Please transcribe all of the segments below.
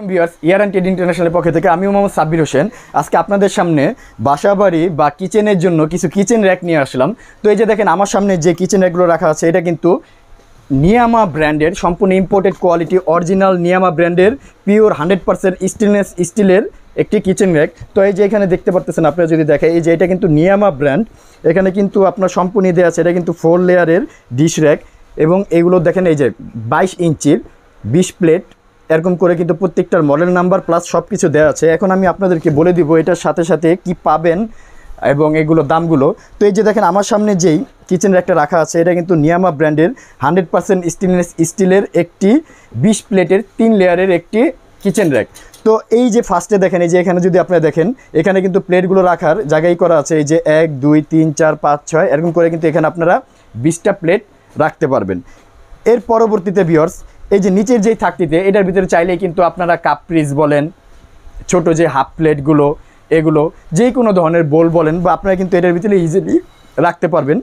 Viewers year and trade ইন্টারন্যাশনালের পক্ষ থেকে আমি মোহাম্মদ সাব্বির হোসেন আজকে আপনাদের সামনে বাসাবাড়ি বা কিচেনের জন্য কিছু কিচেন র্যাক নিয়ে আসলাম। তো এই যে দেখেন আমার সামনে যে কিচেন র্যাকগুলো রাখা আছে এটা কিন্তু নিয়ামা ব্র্যান্ডের সম্পূর্ণ ইম্পোর্টেড কোয়ালিটি অরিজিনাল নিয়ামা ব্র্যান্ডের পিওর 100% স্টেনলেস স্টিলের একটি কিচেন র্যাক। তো এই যে এখানে দেখতে পারতেছেন আপনারা যদি দেখেন এই যে এটা কিন্তু নিয়ামা ব্র্যান্ড, এখানে কিন্তু আপনার সম্পূর্ণ দেওয়া আছে। এটা কিন্তু 4 লেয়ারের ডিশ র্যাক এবং এগুলো দেখেন এই যে 22 ইঞ্চির 20 প্লেট এরকম করে কিন্তু প্রত্যেকটার মডেল নাম্বার প্লাস সব কিছু দেওয়া আছে। এখন আমি আপনাদেরকে বলে দিব এটার সাথে সাথে কি পাবেন এবং এগুলো দামগুলো। তো এই যে দেখেন আমার সামনে যেই কিচেন র্যাকটা রাখা আছে এটা কিন্তু নিয়ামা ব্র্যান্ডের 100% স্টেনলেস স্টিলের একটি 20 প্লেটের 3 লেয়ারের একটি কিচেন র্যাক। তো এই যে ফার্স্টে দেখেন এই যে এখানে যদি আপনারা দেখেন এখানে কিন্তু প্লেটগুলো রাখার জায়গায় করা আছে। এই যে 1 2 3 4 5 6 এরকম করে কিন্তু এখানে আপনারা 20টা প্লেট রাখতে পারবেন। এর পরবর্তীতে ভিউয়ার্স এই যে নিচের যেই থাকতিতে এটার ভিতরে চাইলেই কিন্তু আপনারা কাপ পিস বলেন, ছোট যে হাফ প্লেটগুলো এগুলো যে কোনো ধরনের বোল বলেন বা আপনারা কিন্তু এটার ভিতরে ইজিলি রাখতে পারবেন।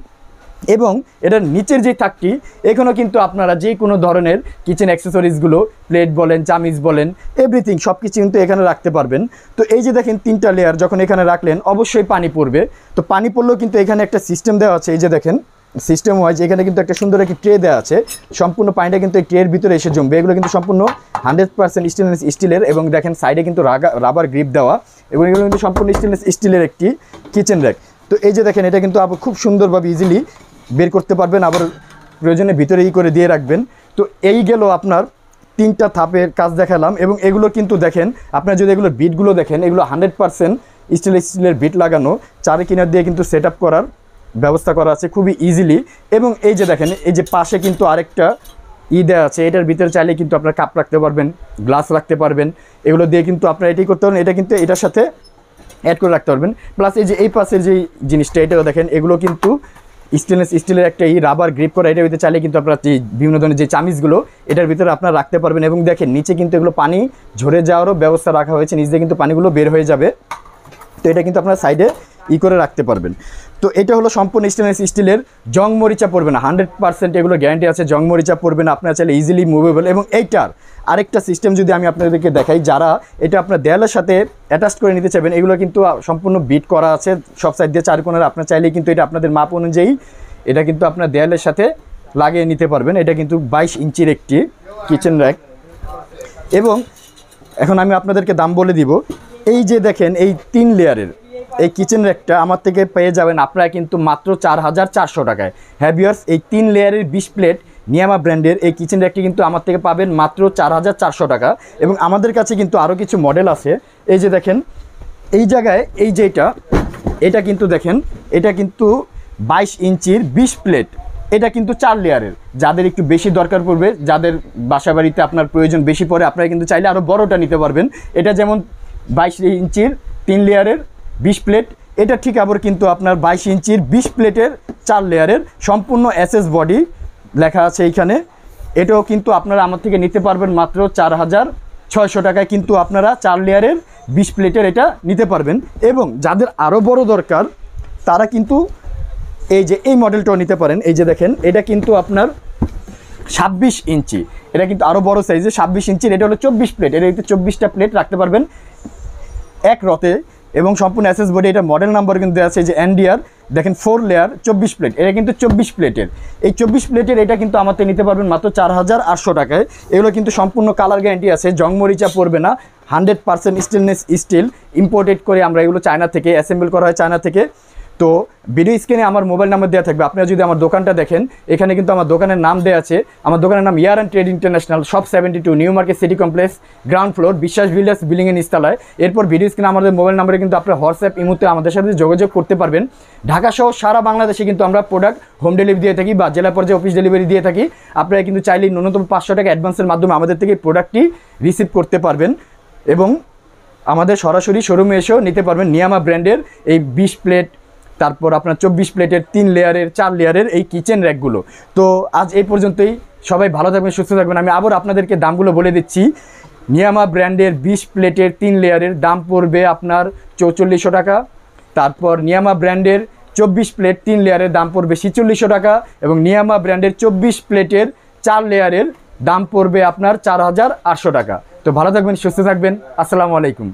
এবং এটার নিচের যে থাকটি এখানেও কিন্তু আপনারা যে কোনো ধরনের কিচেন অ্যাক্সেসরিজগুলো প্লেট বলেন চামিচ বলেন এভরিথিং সব কিছু কিন্তু এখানে রাখতে পারবেন। তো এই যে দেখেন 3টা লেয়ার যখন এখানে রাখলেন অবশ্যই পানি পড়বে। তো পানি পড়লেও কিন্তু এখানে একটা সিস্টেম দেওয়া আছে। এই যে দেখেন সিস্টেম ওয়াইজ এখানে কিন্তু একটা সুন্দর একটি ট্রে দেওয়া আছে। সম্পূর্ণ পানিটা কিন্তু এই ট্রের ভিতরে এসে জমবে। এগুলো কিন্তু সম্পূর্ণ 100% স্টেনলেস স্টিলের এবং দেখেন সাইডে কিন্তু রাবার গ্রিপ দেওয়া এবং এগুলো কিন্তু সম্পূর্ণ স্টেনলেস স্টিলের একটি কিচেন র্যাক। তো এই যে দেখেন এটা কিন্তু আবার খুব সুন্দরভাবে ইজিলি বের করতে পারবেন, আবার প্রয়োজনে ভিতরে করে দিয়ে রাখবেন। তো এই গেল আপনার 3টা ধাপের কাজ দেখালাম। এবং এগুলো কিন্তু দেখেন আপনারা যদি এগুলোর বিটগুলো দেখেন এগুলো 100% স্টিলের বিট লাগানো, চারি কিনার দিয়ে কিন্তু সেট আপ করার ব্যবস্থা করা আছে খুবই ইজিলি। এবং এই যে দেখেন এই যে পাশে কিন্তু আরেকটা দেওয়া আছে, এটার ভিতরে চাইলে কিন্তু আপনারা কাপ রাখতে পারবেন, গ্লাস রাখতে পারবেন। এগুলো দিয়ে কিন্তু আপনারা এটাই করতে পারবেন, এটা কিন্তু এটার সাথে অ্যাড করে রাখতে পারবেন। প্লাস এই যে এই পাশের যে জিনিসটা এটাও দেখেন এগুলো কিন্তু স্টেনলেস স্টিলের একটা রাবার গ্রিপ করা, এটার ভিতরে চাইলে কিন্তু আপনারা বিভিন্ন ধরনের যে চামিচগুলো এটার ভিতরে আপনারা রাখতে পারবেন। এবং দেখেন নিচে কিন্তু এগুলো পানি ঝরে যাওয়ারও ব্যবস্থা রাখা হয়েছে, নিচে কিন্তু পানিগুলো বের হয়ে যাবে। তো এটা কিন্তু আপনারা সাইডে করে রাখতে পারবেন। তো এটা হলো সম্পূর্ণ স্টেনলেস স্টিলের, জং মরিচা পড়বে না, 100% এগুলো গ্যারান্টি আছে জং মরিচা পড়বে না। আপনারা চাইলে ইজিলি মুভেবল। এবং এইটার আরেকটা সিস্টেম যদি আমি আপনাদেরকে দেখাই, যারা এটা আপনার দেয়ালের সাথে অ্যাটাচ করে নিতে চাইবেন এগুলো কিন্তু সম্পূর্ণ বিট করা আছে সব সাইড দিয়ে চার কোণের। আপনার চাইলেই কিন্তু এটা আপনাদের মাপ অনুযায়ী এটা কিন্তু আপনার দেয়ালের সাথে লাগিয়ে নিতে পারবেন। এটা কিন্তু 22 ইঞ্চির একটি কিচেন র্যাক। এবং এখন আমি আপনাদেরকে দাম বলে দিব। এই যে দেখেন এই 3 লেয়ারের এই কিচেন র্যাকটা আমার থেকে পেয়ে যাবেন আপনারা কিন্তু মাত্র 4400 টাকায়। হ্যাঁ ভিউয়ার্স এই 3 লেয়ারের 20 প্লেট নিয়ামা ব্র্যান্ডের এই কিচেন র্যাকটি কিন্তু আমার থেকে পাবেন মাত্র 4400 টাকা। এবং আমাদের কাছে কিন্তু আরও কিছু মডেল আছে। এই যে দেখেন এই জায়গায় এই যে এটা কিন্তু দেখেন এটা কিন্তু 22 ইঞ্চির 20 প্লেট, এটা কিন্তু 4 লেয়ারের। যাদের একটু বেশি দরকার পড়বে, যাদের বাসা বাড়িতে আপনার প্রয়োজন বেশি পড়ে, আপনারা কিন্তু চাইলে আরও বড়টা নিতে পারবেন। এটা যেমন 22 ইঞ্চির 3 লেয়ারের 20 প্লেট, এটা ঠিক আবার কিন্তু আপনার 22 ইঞ্চির 20 প্লেটের 4 লেয়ারের সম্পূর্ণ এসএস বডি লেখা আছে এইখানে। এটাও কিন্তু আপনারা আমার থেকে নিতে পারবেন মাত্র 4600 টাকায়। কিন্তু আপনারা 4 লেয়ারের 20 প্লেটের এটা নিতে পারবেন। এবং যাদের আরও বড় দরকার তারা কিন্তু এই যে এই মডেলটাও নিতে পারেন। এই যে দেখেন এটা কিন্তু আপনার 26 ইঞ্চি, এটা কিন্তু আরও বড় সাইজে 26 ইঞ্চির। এটা হলো 24 প্লেট, এটা কিন্তু 24টা প্লেট রাখতে পারবেন এক রতে। এবং সম্পূর্ণ এসএস বডি, এটা মডেল নাম্বার কিন্তু দেওয়া আছে যে এনডিআর দেখেন 4 লেয়ার 24 প্লেট, এটা কিন্তু 24 প্লেটের। এই 24 প্লেটের এটা কিন্তু আমাদের নিতে পারবেন মাত্র 4800 টাকায়। এগুলো কিন্তু সম্পূর্ণ কালার গ্যারান্টি আছে, জং মরিচা পড়বে না, 100% স্টেনলেস স্টিল ইম্পোর্টেড করে আমরা এগুলো চায়না থেকে অ্যাসেম্বল করা হয় চায়না থেকে। তো ভিডিও স্ক্রিনে আমার মোবাইল নাম্বার দেওয়া থাকবে। আপনারা যদি আমার দোকানটা দেখেন এখানে কিন্তু আমার দোকানের নাম দেওয়া আছে। আমার দোকানের নাম year and trade international, shop 72, new market city complex, ground floor, Biswas builders, building এর নিচতলায়। এরপর ভিডিও স্ক্রিনে আমাদের মোবাইল নাম্বারে কিন্তু আপনারা হোয়াটসঅ্যাপ ইমোতে আমাদের সাথে যোগাযোগ করতে পারবেন। ঢাকা সহ সারা বাংলাদেশে কিন্তু আমরা প্রোডাক্ট হোম ডেলিভারি দিয়ে থাকি বা জেলা পর্যায়ে অফিস ডেলিভারি দিয়ে থাকি। আপনারা কিন্তু চাইলেই ন্যূনতম 500 টাকা অ্যাডভান্সের মাধ্যমে আমাদের থেকে প্রোডাক্টটি রিসিভ করতে পারবেন এবং আমাদের সরাসরি শোরুমে এসেও নিতে পারবেন নিয়ামা ব্র্যান্ডের এই 20 প্লেট, তারপর আপনার 24 প্লেটের 3 লেয়ারের 4 লেয়ারের এই কিচেন র্যাকগুলো। তো আজ এই পর্যন্তই, সবাই ভালো থাকবেন সুস্থ থাকবেন। আমি আবার আপনাদেরকে দামগুলো বলে দিচ্ছি। নিয়ামা ব্র্যান্ডের 20 প্লেটের 3 লেয়ারের দাম পড়বে আপনার 4400 টাকা। তারপর নিয়ামা ব্র্যান্ডের 24 প্লেট 3 লেয়ারের দাম পড়বে 4600 টাকা। এবং নিয়ামা ব্র্যান্ডের 24 প্লেটের 4 লেয়ারের দাম পড়বে আপনার 4800 টাকা। তো ভালো থাকবেন, সুস্থ থাকবেন। আসসালামু আলাইকুম।